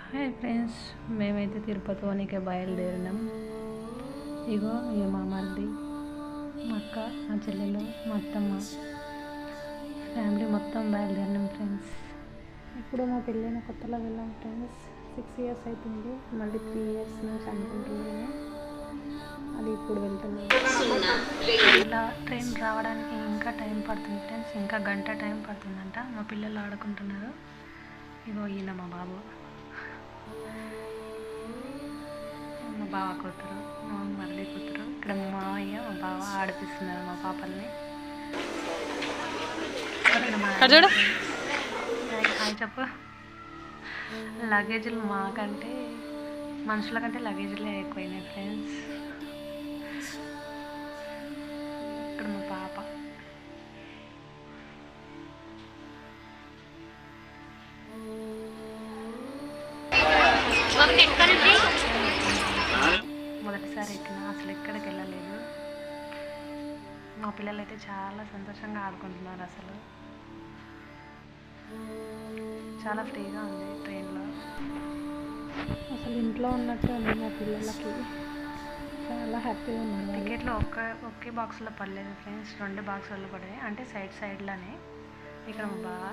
Hi friends, మేమైతే తిరుపతికి బయలుదేరినాం. ఇగో మా మరిది, మా అక్క, మా చెల్లెలు, మా అత్తమ్మ ఫ్యామిలీ మొత్తం బయలుదేరినాం ఫ్రెండ్స్. ఇప్పుడు మా పెళ్ళైన కొత్తలో వెళ్ళాం ఫ్రెండ్స్. 6 years అవుతుంది. మళ్ళీ 3 years నుంచి అనుకుంటున్నాను. అది ఇప్పుడు వెళ్తున్నాను. ఇలా ట్రైన్ రావడానికి ఇంకా టైం పడుతుంది ఫ్రెండ్స్. ఇంకా గంట టైం పడుతుందంట. మా పిల్లలు ఆడుకుంటున్నారు. ఇగో ఈయన మా బాబు, మా బావ కూతురు, మా మరిది కూతురు. ఇక్కడ మా మావయ్య, మా బావ ఆడిపిస్తున్నారు మా పాపల్ని. హాయ్ చెప్పు. లగేజీలు మాకంటే మనుషుల కంటే లగేజీలే ఎక్కువైనాయి ఫ్రెండ్స్. ఇక్కడ మా పాప. మొదటిసారి ఎక్కిన, అసలు ఎక్కడికి వెళ్ళలేదు. మా పిల్లలు అయితే చాలా సంతోషంగా ఆడుకుంటున్నారు. అసలు చాలా ఫ్రీగా ఉంది ట్రైన్లో. అసలు ఇంట్లో ఉన్నట్టు ఉంది మా పిల్లలకి. చాలా హ్యాపీగా ఉన్నారు. టికెట్లో ఒకే బాక్స్లో పడలేదు ఫ్రెండ్స్, 2 బాక్సుల్లో పడాయి. అంటే సైడ్లోనే. ఇక్కడ మా బావ,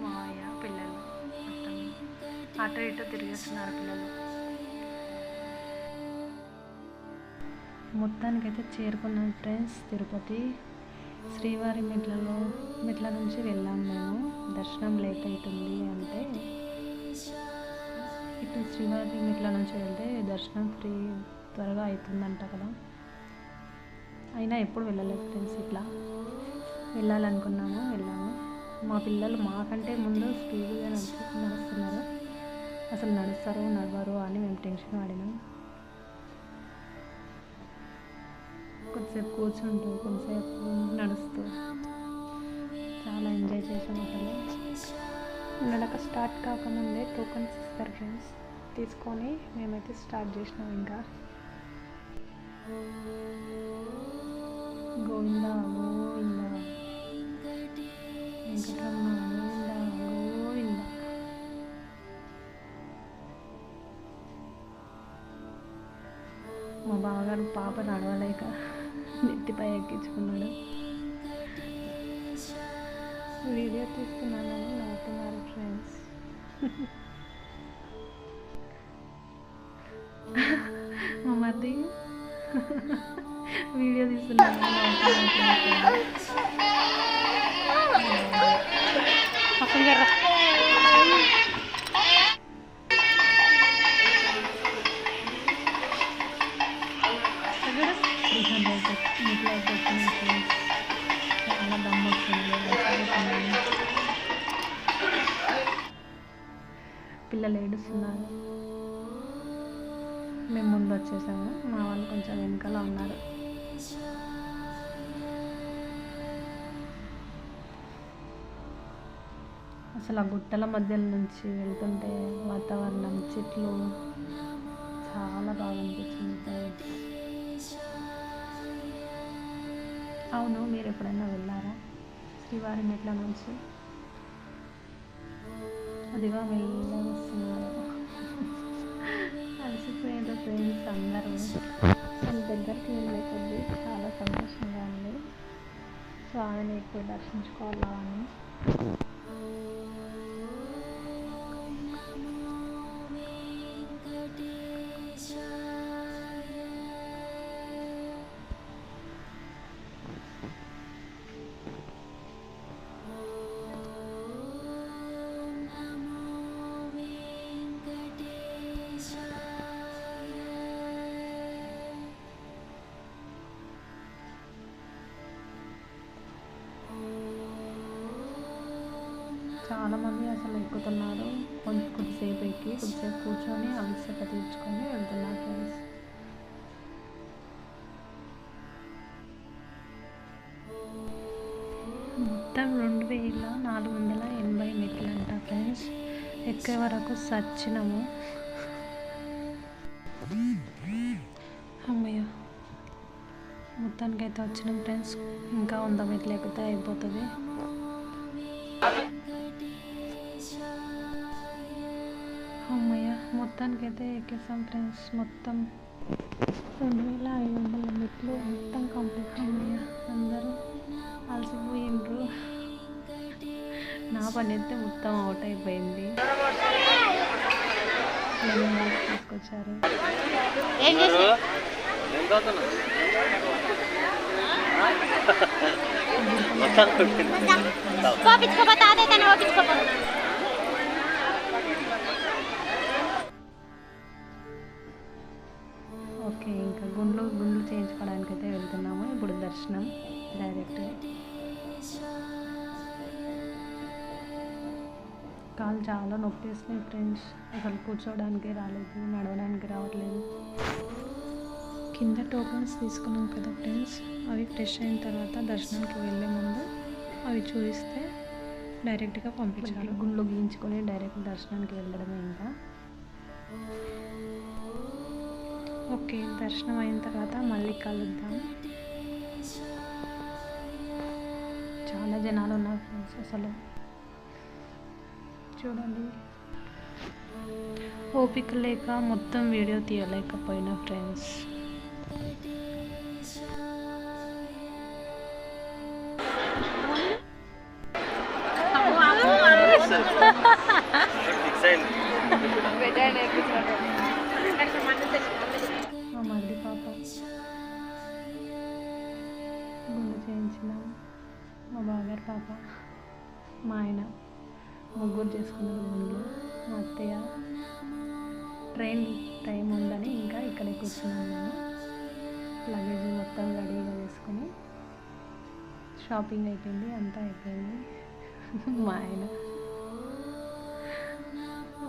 మావయ్య, పిల్లలు మొత్తం అటు ఇటు తిరిగేస్తున్నారు పిల్లలు. మొత్తానికైతే చేరుకున్నాం ఫ్రెండ్స్ తిరుపతి. శ్రీవారి మెట్ల నుంచి వెళ్ళాం మేము. దర్శనం లేట్ అవుతుంది అంటే ఇటు శ్రీవారి మెట్ల నుంచి వెళ్తే దర్శనం త్వరగా అవుతుందంట కదా. అయినా ఎప్పుడు వెళ్ళలేదు ఫ్రెండ్స్. ఇట్లా వెళ్ళాలనుకున్నాము, వెళ్ళాము. మా పిల్లలు మాకంటే ముందు స్పీడ్గా నడుస్తున్నారు. అసలు నడుస్తారో నడవరో అని మేము టెన్షన్ పడినాం. కొద్దిసేపు కూర్చుంటూ, కొంతసేపు నడుస్తూ చాలా ఎంజాయ్ చేసాం. అసలు నడక స్టార్ట్ కాకముందే టోకన్స్ ఇస్తారు ఫ్రెండ్స్. తీసుకొని మేమైతే స్టార్ట్ చేసినాం. ఇంకా గోవిందా గోవిందా, వెంకటరమణ గోవిందా గోవిందా. మా బావగారు పాప నడవలేక నెత్తిపై ఎక్కించుకున్నాడు. వీడియో తీస్తున్నానని నవ్వుతున్నారు ఫ్రెండ్స్. మా మరిది వీడియో తీస్తున్నాను పక్కన రా. చాలా దమ్ము వచ్చింది. పిల్లలు ఏడుస్తున్నారు. మేము ముందు వచ్చేసాము, మా వాళ్ళు కొంచెం వెనకాల ఉన్నారు. అసలు ఆ గుట్టల మధ్యల నుంచి వెళ్తుంటే వాతావరణం, చెట్లు చాలా బాగా అనిపించింది. అవును, మీరు ఎప్పుడైనా వెళ్ళారా శ్రీవారి మెట్ల నుంచి? అదిగా మెల్లగా వస్తున్నారు. అలసిపోయేది ఫ్రెండ్స్ అందరూ. వాళ్ళ దగ్గరికి వెళ్ళే కొద్దీ చాలా సంతోషంగా ఉంది. స్వామిని ఎక్కువ దర్శించుకోవాలా అని. చాలామంది అసలు ఎక్కుతున్నారు. కొద్దిసేపు ఎక్కి కొద్దిసేపు కూర్చొని అలసట తీర్చుకొని వెళ్తున్నారు ఫ్రెండ్స్. మొత్తం 2480 మెట్లు అంట ఫ్రెండ్స్. ఎక్కే వరకు సచ్చినాము. అమ్మయ్య, మొత్తానికైతే వచ్చినాం ఫ్రెండ్స్. ఇంకా 100 మెట్లు ఎక్కితే అయిపోతుంది. మొత్తానికైతే ఎక్కేసాం ఫ్రెండ్స్. మొత్తం 2500 మెట్లు మొత్తం కంప్లీట్ అయ్యాయి. అందరూ అలసిపోయిండ్రు. నా పని అయితే మొత్తం అవుట్ అయిపోయింది. తీసుకొచ్చారు. ఓకే, ఇంకా గుండ్లు చేయించుకోవడానికి అయితే వెళ్తున్నాము. ఇప్పుడు దర్శనం డైరెక్ట్. కాలు చాలా నొప్పి వేసినాయి ఫ్రెండ్స్. అసలు కూర్చోవడానికి రాలేదు, నడవడానికి రావట్లేదు. కింద టోకన్స్ తీసుకున్నాం కదా ఫ్రెండ్స్, అవి ఫ్రెష్ అయిన తర్వాత దర్శనానికి వెళ్ళే ముందు అవి చూపిస్తే డైరెక్ట్గా పంపించాలి. గుండ్లు గీయించుకొని డైరెక్ట్ దర్శనానికి వెళ్ళడమే. ఇంకా ఓకే, దర్శనం అయిన తర్వాత మళ్ళీ కలుద్దాం. చాలా జనాలు ఉన్నారు ఫ్రెండ్స్. అసలు చూడండి, ఓపిక లేక మొత్తం వీడియో తీయలేకపోయినా ఫ్రెండ్స్. మా మరిది పాప గుండు చేయించినాం. మా బాగారు పాప, మా ఆయన ముగ్గురు చేసుకున్నారు గుండ్లు. మా అత్తయ్య ట్రైన్ టైం ఉందని ఇంకా ఇక్కడే కూర్చున్నాను నేను. లగేజ్ మొత్తం రెడీగా చేసుకుని షాపింగ్ అయిపోయింది, అంతా అయిపోయింది. మా ఆయన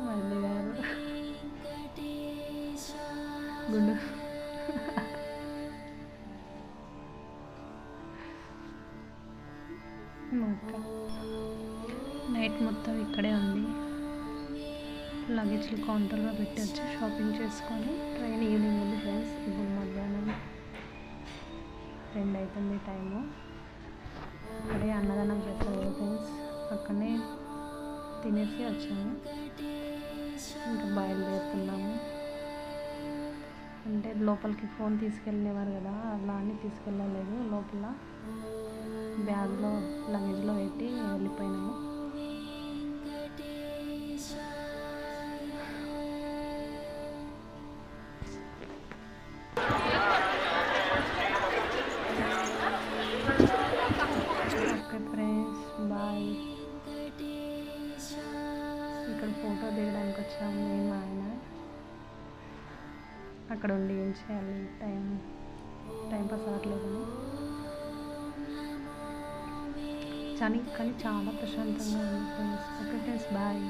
మరిది గారు గుండు మా అక్క నైట్ మొత్తం ఇక్కడే ఉంది. లగేజ్లు కౌంటర్లో పెట్టి వచ్చి షాపింగ్ చేసుకొని ట్రైన్ ఈవినింగ్ ఉంది ఫ్రెండ్స్. ఇప్పుడు మధ్యాహ్నం 2 అవుతుంది టైము. అక్కడే అన్నదానం చేస్తారు ఫ్రెండ్స్, అక్కడనే తినేసి వచ్చాము. ఇంకా బయలుదేరుతున్నాము. అంటే లోపలికి ఫోన్ తీసుకెళ్ళేవారు కదా, అలా అని తీసుకెళ్ళలేదు. లోపల బ్యాగ్లో లగేజ్లో పెట్టి వెళ్ళిపోయినాము. Okay friends, bye. ఇక్కడ ఫోటో దిగడానికి వచ్చాము నేను, మా ఆయన. అక్కడ ఉండి ఏం చేయాలి, టైం పాస్ అవ్వట్లేదు. కానీ చాలా ప్రశాంతంగా ఉంది ఫ్రెండ్స్. Okay friends, bye.